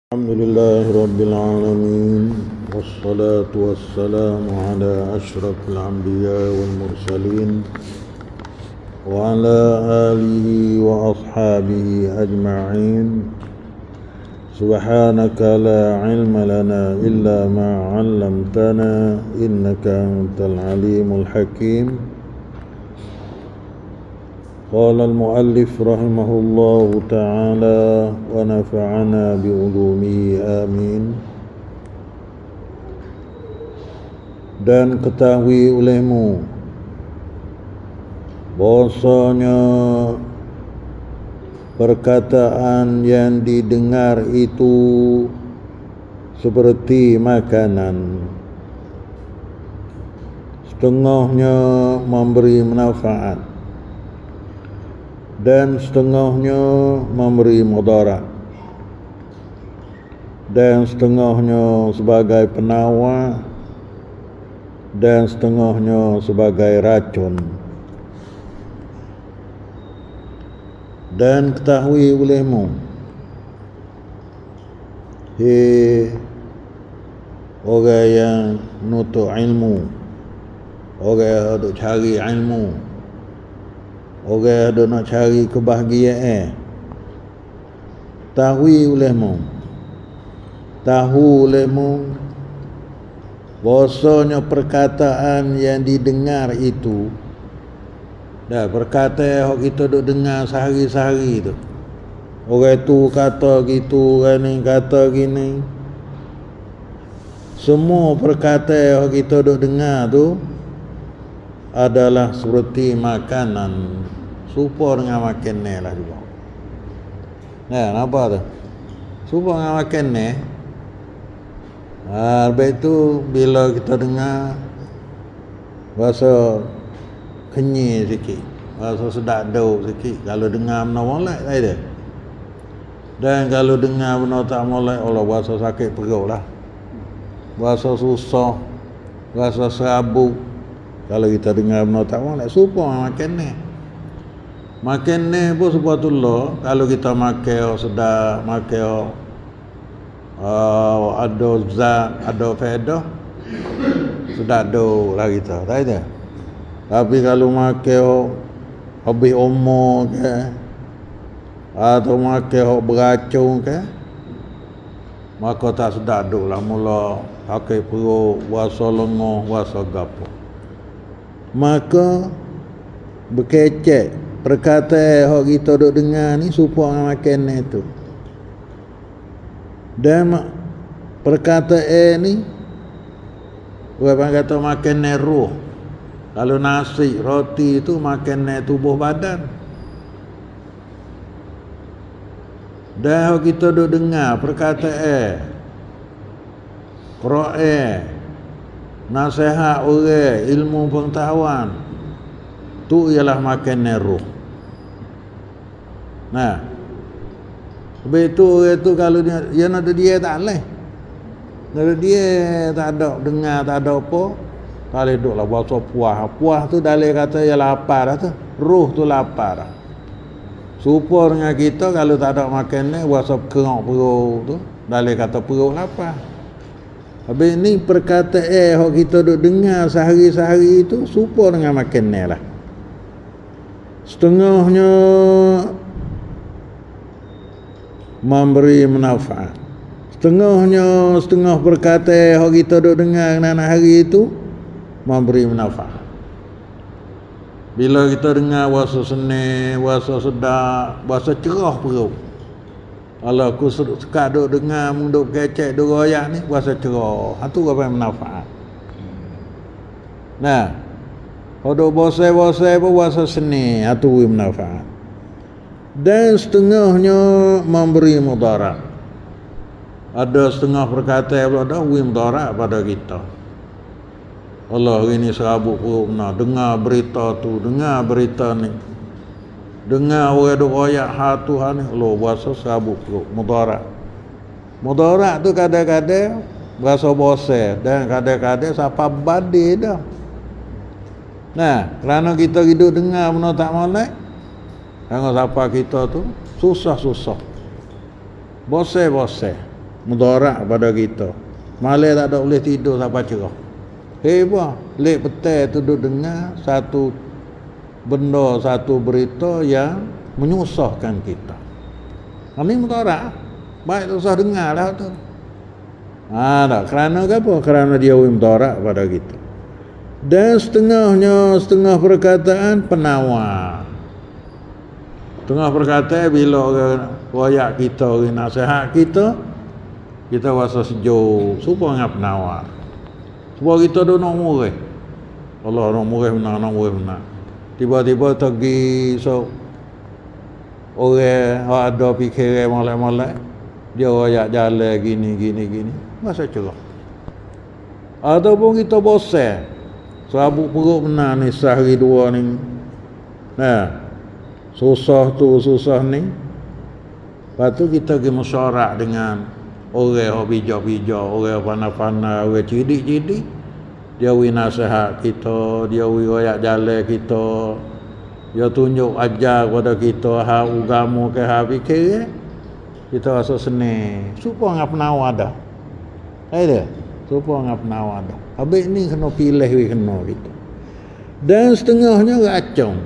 الحمد لله رب العالمين والصلاة والسلام على أشرف الأنبياء والمرسلين وعلى آله وأصحابه أجمعين. سبحانك لا علم لنا إلا ما علمتنا إنك أنت العليم الحكيم. قال المؤلف رحمه الله تعالى ونفعنا بعلومه آمين. Dan ketahui olehmu bahwasanya perkataan yang didengar itu seperti makanan, setengahnya memberi manfaat dan setengahnya memberi mudarat, dan setengahnya sebagai penawar dan setengahnya sebagai racun. Dan ketahui olehmu, orang yang nuntut ilmu, orang yang duk cari ilmu, orang yang nak cari kebahagiaan, tahu olehmu bahwasanya perkataan yang didengar itu, dah perkataan yang kita duk dengar sehari-sehari tu, orang tu kata gitu, orang ni kata gini, semua perkataan yang kita duk dengar tu adalah seperti makanan, serupa dengan makan ni lah juga. Nampak tu? Serupa dengan makan ni. Lepas tu bila kita dengar rasa kenyir sikit, rasa sedap duk sikit. Kalau dengar benda molek tak ada. Dan kalau dengar benda tak molek, Allah rasa sakit perut lah, rasa susah, rasa serabut. Kalau kita dengar benda tak molek, serupa makan ni. Makan ni pun subhanallah, kalau kita makan sedap, makan ada zat, ada faedah, sedap duk lah kita, tak ada. Tapi kalau makan habis umur ke, atau makan beracun ke, maka tak sedap duk lah, mula sakit perut, rasa lengah, rasa gapo. Maka berkecek perkataan yang kita duk dengar ni serupa dengan makan ni tu. Dan perkataan ni, orang kata makan ni roh. Kalau nasi, roti tu makan ni tubuh badan. Dan yang kita duk dengar perkataan, Quran, nasihat orang, ilmu pengetahuan, tu ialah makan ni roh. Habis tu orang tu kalau dia nak dia tak boleh. Kalau dia tak ada dengar, tak ada apa, tak boleh duduk lah bahasa puas. Puas tu dalil kata dia lapar dah tu. Roh tu lapar dah. Serupa dengan kita kalau tak ada makan ni, bahasa kerok perut tu, dalil kata perut lapar. Habis ni perkataan yang kita duk dengar sehari-sehari tu serupa dengan makan ni lah. Setengahnya memberi manfaat, setengah perkataan yang kita duk dengar nan hari itu memberi manfaat. Bila kita dengar bahasa senang, bahasa sedap, bahasa cerah perut. Kalau aku sekat duk dengar duk kecek duk royak ni, bahasa cerah, itu apa yang manfaat. Kalau bosai-bosai pun bahasa senang, itu manfaat. Dan setengahnya memberi mudarat. Ada setengah perkataan yang ada mudarat pada kita. Allah ini serabut perut benar. Dengar berita tu, dengar berita ni, dengar orang duk royak hal tu hal ni, Allah bahasa serabut perut, mudarat. Mudarat tu kadang-kadang berasa bosai, dan kadang-kadang siapa badai dah. Kerana kita hidup dengar benda tak molek, Jangan siapa kita tu susah-susah, boseh-boseh. mudarat pada kita. Malam tak ada boleh tidur sampai cerah. Hebah, lek petang tu duduk dengar satu benda, satu berita yang menyusahkan kita. Ini mudarat. Baik tak usah dengar lah tu. Tak. Kerana apa? Kerana dia mudarat pada kita. Dan setengah perkataan penawar. Setengah perkataan bila royak kita, nasihat kita rasa sejuk, supaya ngap penawar. Supaya kita dah nak murih. Allah nak murih benar. Tiba-tiba pergi orang ada fikiran molek-molek, dia royak jalan gini. Masa cerah. Ataupun kita bosan. Serabut perut benar ni sehari dua ni. Susah ni. Lepas tu kita pergi mesyuarat dengan orang yang bijak-bijak, orang yang pandai-pandai, orang cidik-cidik. Dia beri nasihat kita, dia beri royak jalan kita, dia tunjuk ajar kepada kita hal agama ke hal fikir. Kita rasa senang. Supaya ngap penawar dah. Ada? Supaya ngap penawar dah. Habis ni kena pilih kena kita. Dan setengahnya racun.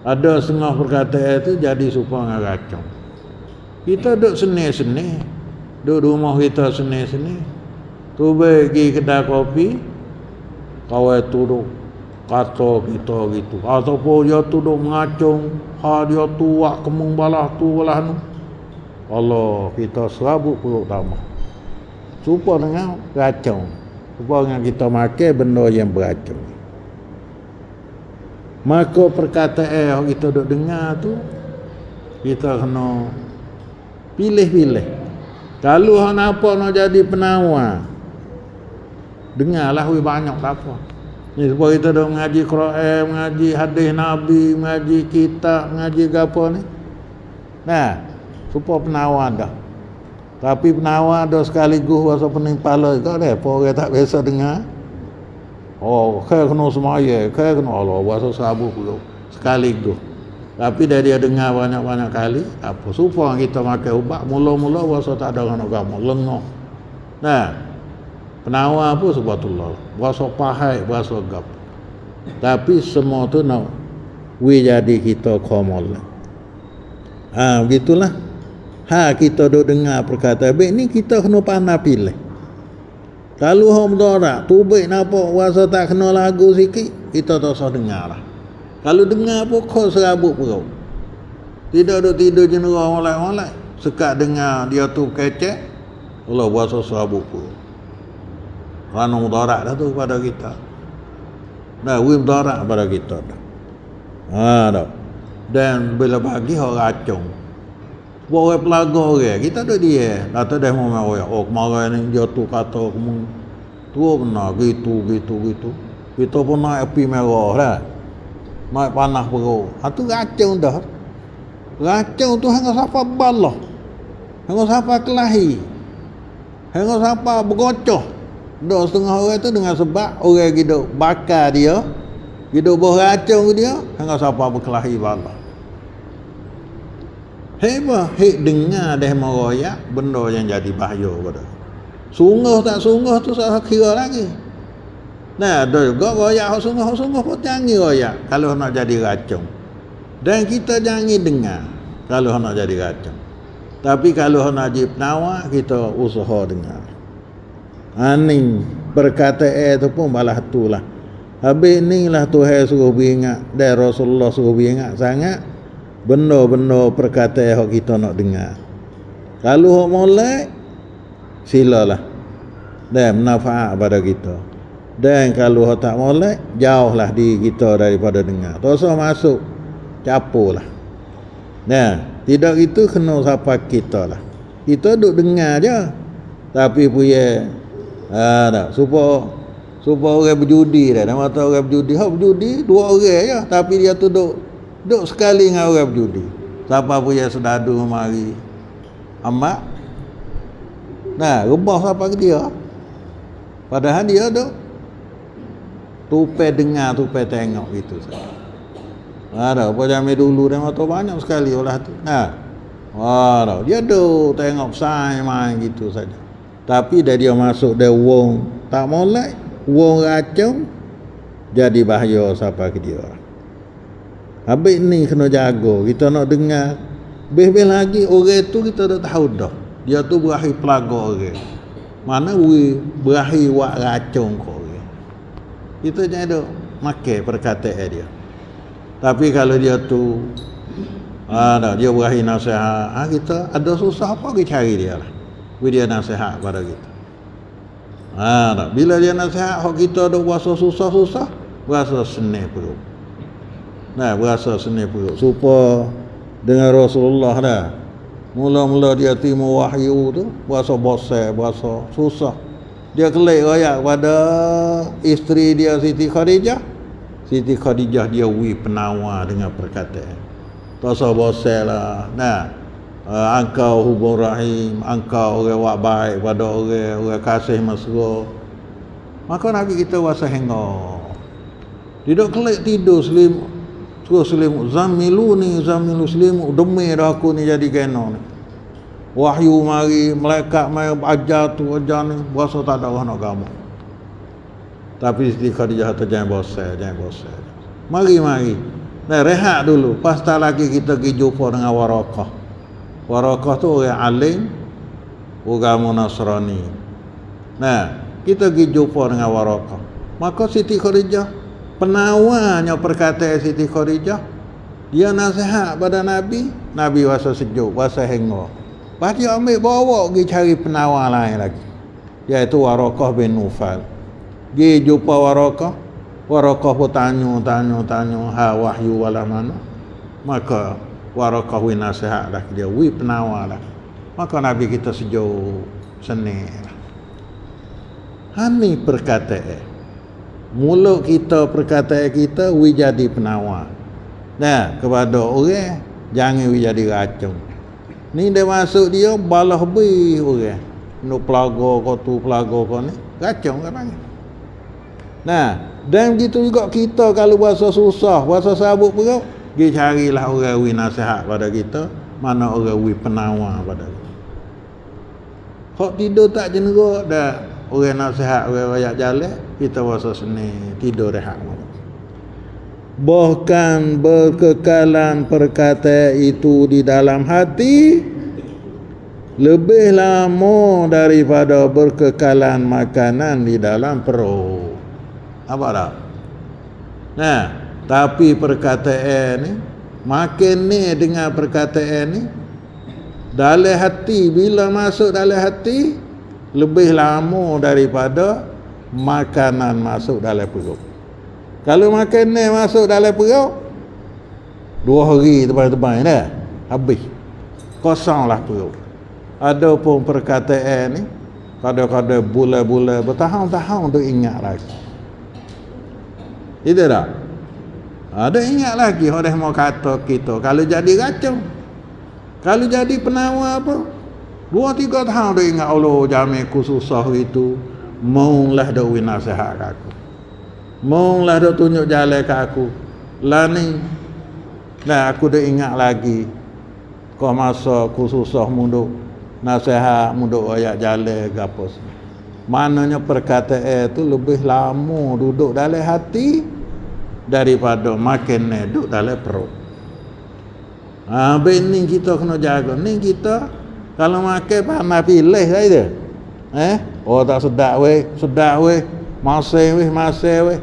Ada setengah perkataan itu jadi supaya racun. Kita duduk seni-seni. Duduk rumah kita seni-seni. Tu pergi kedai kopi. Kawan tu duduk kata kita gitu. Ataupun dia tu duduk mengacung. Dia tu wak kemung balah tu balah tu. Allah, kita serabut perut tambah. Supaya dengan racun. Supaya dengan kita makan benda yang beracun. Maka perkataan yang kita duk dengar tu, kita kena pilih-pilih. Kalau hang nampak nak jadi penawar, dengarlah banyak tak apa. Ni supaya kita duk mengaji Quran, mengaji hadis Nabi, mengaji kitab, mengaji apa ni. Supaya penawar dah. Tapi penawar dah sekaligus rasa pening kepala juga dah. Orang tak biasa dengar. Kena semaya, kena Allah, rasa sabu pula. Sekaligus. Tapi dia dengar banyak-banyak kali, apa supaya kita makan ubat, mula-mula rasa tak ada orang agama, lengok. Penawar apa subhanallah. Rasa pahai, rasa gap. Tapi semua tu nak jadi kita kamal. Begitulah. Kita duk dengar perkataan baik ni, kita kena pandai pilih. Kalau hang mudarat, tu baik nampak rasa tak kena lagu sikit, kita tak usah dengar lah. Kalau dengar pun kau serabut perut. Tidak duk tidur jenera molek-molek. Sekat dengar dia tu kecek, Allah rasa serabut perut. Kerana mudarat dah tu pada kita. Mudarat pada kita dah. Dah. Dan bila bagi orang racun. Orang pelaga orang, kita duduk dia. Kata dia mau orang. Kemarin ni dia tu kata kamu tu benar gitu. Kita pun naik api merah dah. Naik panas perut. Tu racun dah. Racun tu hang siapa balah. Hang siapa kelahi. Hang siapa bergocoh. Dah setengah orang tu dengan sebab orang hidup bakar dia. Hidup berracun dia, hang siapa berkelahi balah. Dengar dah meroyak benda yang jadi bahaya pada. Sungguh tak sungguh tu saya kira lagi. Ada juga royak sungguh pun jangan royak kalau nak jadi racun. Dan kita jangan dengar kalau nak jadi racun. Tapi kalau nak jadi penawar, kita usaha dengar. Ni perkataan tu pun balah tu lah. Habis ni lah Tuhan suruh beringat dan Rasulullah suruh beringat sangat benda-benda perkataan yang kita nak dengar. Kalau hok molek, silalah. Dan manfaat pada kita. Dan kalau hok tak molek, jauhlah diri kita daripada dengar. Tak usah masuk, capulah. Tidak itu kena sapa kita lah. Kita duk dengar je. Tapi punya supaya orang berjudi dah. Nama tahu orang berjudi. Berjudi dua orang je. Tapi dia tu duk sekali dengan orang berjudi. Siapa punya sedadu mari amak. Rebah siapa ke dia. Padahal dia tupai dengar, tupai tengok gitu saja. Apa jamai dulu dia tahu banyak sekali olah tu. Wah, dia tu tengok sai main gitu saja. Tapi dah dia masuk dia wong tak molek, wong racun, jadi bahaya siapa ke dia. Habis ni kena jaga, kita nak dengar. Beh-beh lagi orang tu kita dah tahu dah. Dia tu berakhir pelaga orang. Mana berakhir wak racun kau orang. Kita jangan makan perkataan dia. Tapi kalau dia tu dia berakhir nasihat, kita ada susah apa kita cari dia lah. Dia nasihat pada kita. Bila dia nasihat, kita ada berasa susah-susah, berasa senang perut. Berasa senang perut. Supaya dengan Rasulullah dah. Mula-mula dia terima wahyu tu, berasa bosan, berasa susah. Dia kelik raya kepada isteri dia Siti Khadijah. Siti Khadijah dia penawar dengan perkataan. Tak usah bosan lah. Engkau hubung rahim, engkau orang wak baik pada orang kasih mesra. Maka Nabi kita wasa hengok. Tidak kelik tidur terus selimut. Zamilu selimut. Demi dah aku ni jadi kena ni. Wahyu mari, malaikat mari ajar tu ajar ni. Berasa tak ada orang nak kamu. Tapi Siti Khadijah kata jangan bosan. Mari. Rehat dulu. Pasta lagi kita pergi jumpa dengan Warakah. Warakah tu orang alim, agama Nasrani. Kita pergi jumpa dengan Warakah. Maka Siti Khadijah, penawarnya perkataan Siti Khadijah, dia nasihat pada Nabi, Nabi rasa sejuk, rasa hengok. Lepas dia ambil bawa pergi cari penawar lain lagi, iaitu Warakah bin Nufal. Pergi jumpa Warakah pun tanya, wahyu wala mana. Maka Warakah nasihat lah dia, penawar lah. Maka Nabi kita sejuk, senang lah. Ini perkataan. Mulut kita, perkataan kita, jadi penawar. Kepada orang, jangan jadi racun. Ni dia masuk dia, balah lebih orang. Nak pelaga kau ni, racun kan panggil. Dan begitu juga kita kalau berasa susah, berasa sabuk perut, pergi carilah orang nasihat pada kita, mana orang penawar pada kita. Hak tidur tak jenera dah orang nasihat, orang rakyat jalan, kita berasa senang tidur rehat. Bahkan berkekalan perkataan itu di dalam hati lebih lama daripada berkekalan makanan di dalam perut. Apa tak? Tapi perkataan ni, makin ni dengan perkataan ni, dalam hati, bila masuk dalam hati, lebih lama daripada makanan masuk dalam perut. Kalau makan ni masuk dalam perut, 2 hari tebal-tebal dah, habis. Kosonglah perut. Ada pun perkataan ni, kadang-kadang bulan-bulan, bertahun-tahun tu ingat lagi. Itu tak? Ada ingat lagi orang mau kata kita kalau jadi racun, kalau jadi penawar apa, 2-3 tahun dia ingat Allah jamiku susah itu, maulah dah nasihat ke aku, maulah dah tunjuk jalan ke aku. Lah ni aku dah ingat lagi kau masa aku susah munduk nasihat, munduk ayat jalan ke apa. Maknanya perkataan itu lebih lama duduk dalam hati daripada makan duduk dalam perut. Ni kita kena jaga. Ni kita kalau makan pandai pilih saja. Tak sedap weh, masih weh.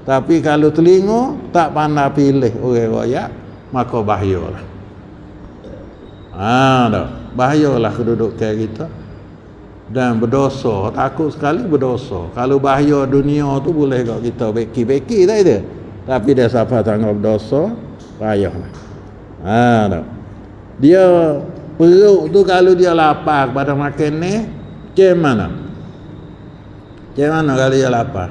Tapi kalau telinga tak pandai pilih orang royak, maka bahayalah. Bahayalah kedudukan kita. Dan berdosa, takut sekali berdosa. Kalau bahaya dunia tu boleh kau kita beki-beki tak ada. Tapi dia siapa tanggung berdosa, payahlah. Dia perut tu kalau dia lapar pada makan ni, macam mana? Macam mana kalau dia lapar?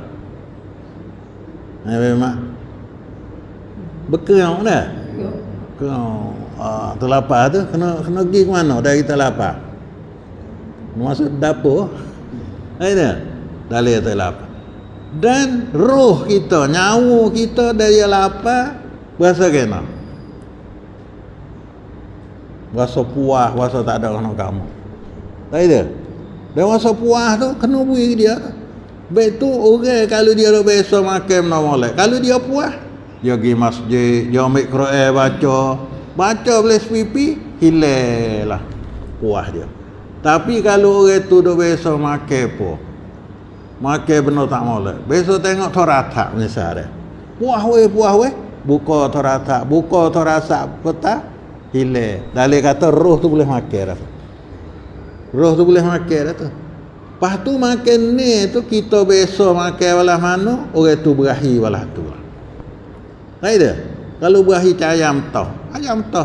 Memang berkerang dah. Kerang. Terlapar tu kena pergi ke mana dah kita lapar? Masuk dapur, ada dalil terlapar. Dan roh kita, nyawa kita dari lapar berasa kena. Rasa puas, rasa tak ada orang kamu. Tak ada. Dan rasa puas tu kena beri dia. Baik tu orang kalau dia dah biasa makan benda molek, kalau dia puas, dia pergi masjid, dia ambil Quran baca boleh pipi, hilang lah puas dia. Tapi kalau orang tu dah biasa makan makan benda tak molek, biasa tengok Torata misalnya, puas weh, buka Torata petang, hilang. Dalil kata roh tu boleh makan dah. Roh tu boleh makan dah tu. Lepas tu makan ni tu kita biasa makan walah mana, orang tu berahi walah tu. Tak ada. Kalau berahi ayam tah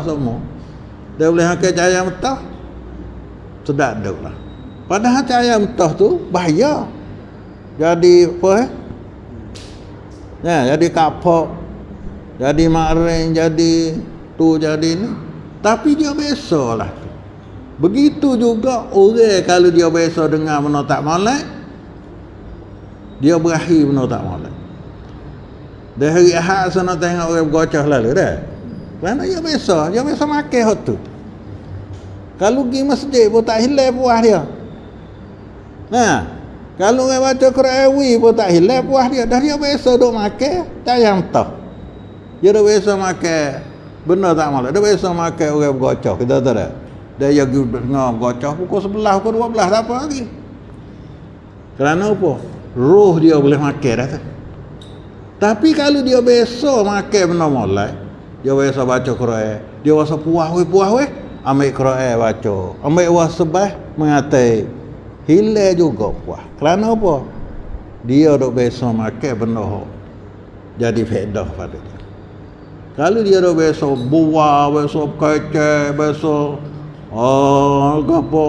semua. Dia boleh makan ayam tah, sedap dah lah. Padahal ayam tah tu bahaya. Jadi apa Ya, jadi kapok, jadi maring, jadi tu, jadi ni. Tapi dia biasa lah. Begitu juga orang kalau dia biasa dengar benda tak molek, dia berakhir benda tak molek. Dia hari Ahad sana tengok orang bergocah lalu dah. Kerana dia biasa makan hot tu. Kalau pergi masjid pun tak hilang puas dia. Kalau orang baca Quran pun tak hilang puas dia. Dah dia biasa duk makan, tak yang tahu. Dia dah biasa makan benda tak molek. Dia biasa makan orang bergocah, kita tahu tak? Dia pergi dengar bergocah pukul 11, pukul 12, tak apa lagi. Kerana apa? Roh dia boleh makan dah tu. Tapi kalau dia biasa makan benda molek, dia biasa baca Quran, dia rasa puas weh, ambil Quran baca, ambil wasbah mengatai, hilang juga puas. Kerana apa? Dia dok biasa makan benda jadi faedah pada dia. Kalau dia dok biasa buah, biasa kecek, biasa apa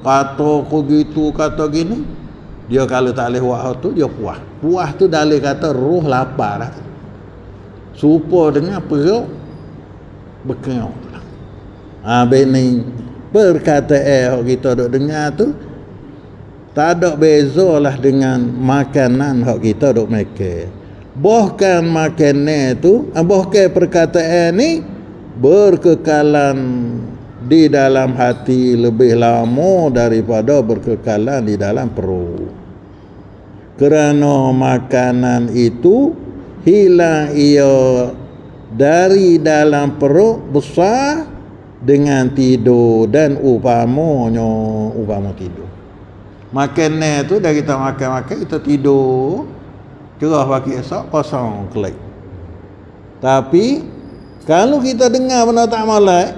kata aku gitu, kata gini, dia kalau tak boleh buat tu dia puas tu dalil kata roh lapar dah. Supa dengan perut berkenyang lah. Bini perkataan kita duk dengar tu tak ada beza lah dengan makanan hak kita duk makan. Bahkan makanan tu, bahkan perkataan ni berkekalan di dalam hati lebih lama daripada berkekalan di dalam perut. Kerana makanan itu hilang ia dari dalam perut besar dengan tidur, dan upama tidur. Makanan tu dah kita makan kita tidur, cerah pagi esok kosong kelak. Tapi kalau kita dengar benda tak molek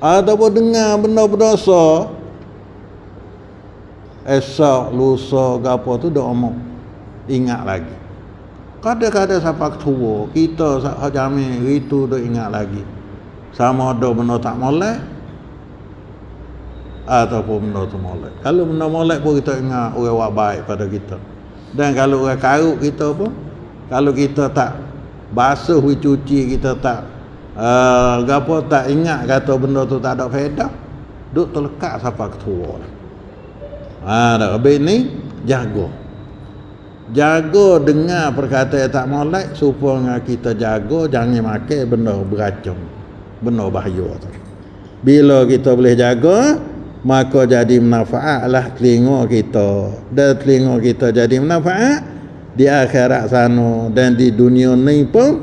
ataupun dengar benda berdosa, esok lusa gapo tu dah omong ingat lagi. Kadang-kadang sampai tua kita sak jamin itu dah ingat lagi. Sama ada benda tak molek ataupun benda tu molek. Kalau benda molek pun kita ingat orang buat baik pada kita. Dan kalau orang karuk kita pun, kalau kita tak basuh cuci, kita tak gapo tak ingat kata benda tu tak ada faedah, duk terlekat sampai tua. Dah habis ni jaga dengar perkataan tak molek supaya kita jaga jangan makan benda beracun, benda bahaya tu. Bila kita boleh jaga, maka jadi manfaatlah telinga kita, dan telinga kita jadi manfaat di akhirat sana, dan di dunia ni pun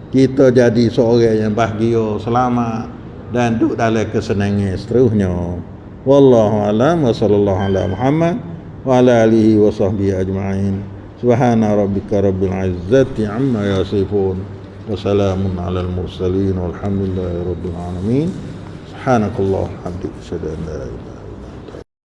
kita jadi seorang yang bahagia, selamat, dan duduk dalam kesenangan seterusnya. Wallahu a'lam wa sallallahu ala Muhammad wa ala alihi wa sahbihi ajma'in. Subhana rabbika rabbil izzati amma yasifun wa salamun alal mursalin walhamdulillahi rabbil alamin. Subhanakallah hamdika asyhadu an la ilaha illa anta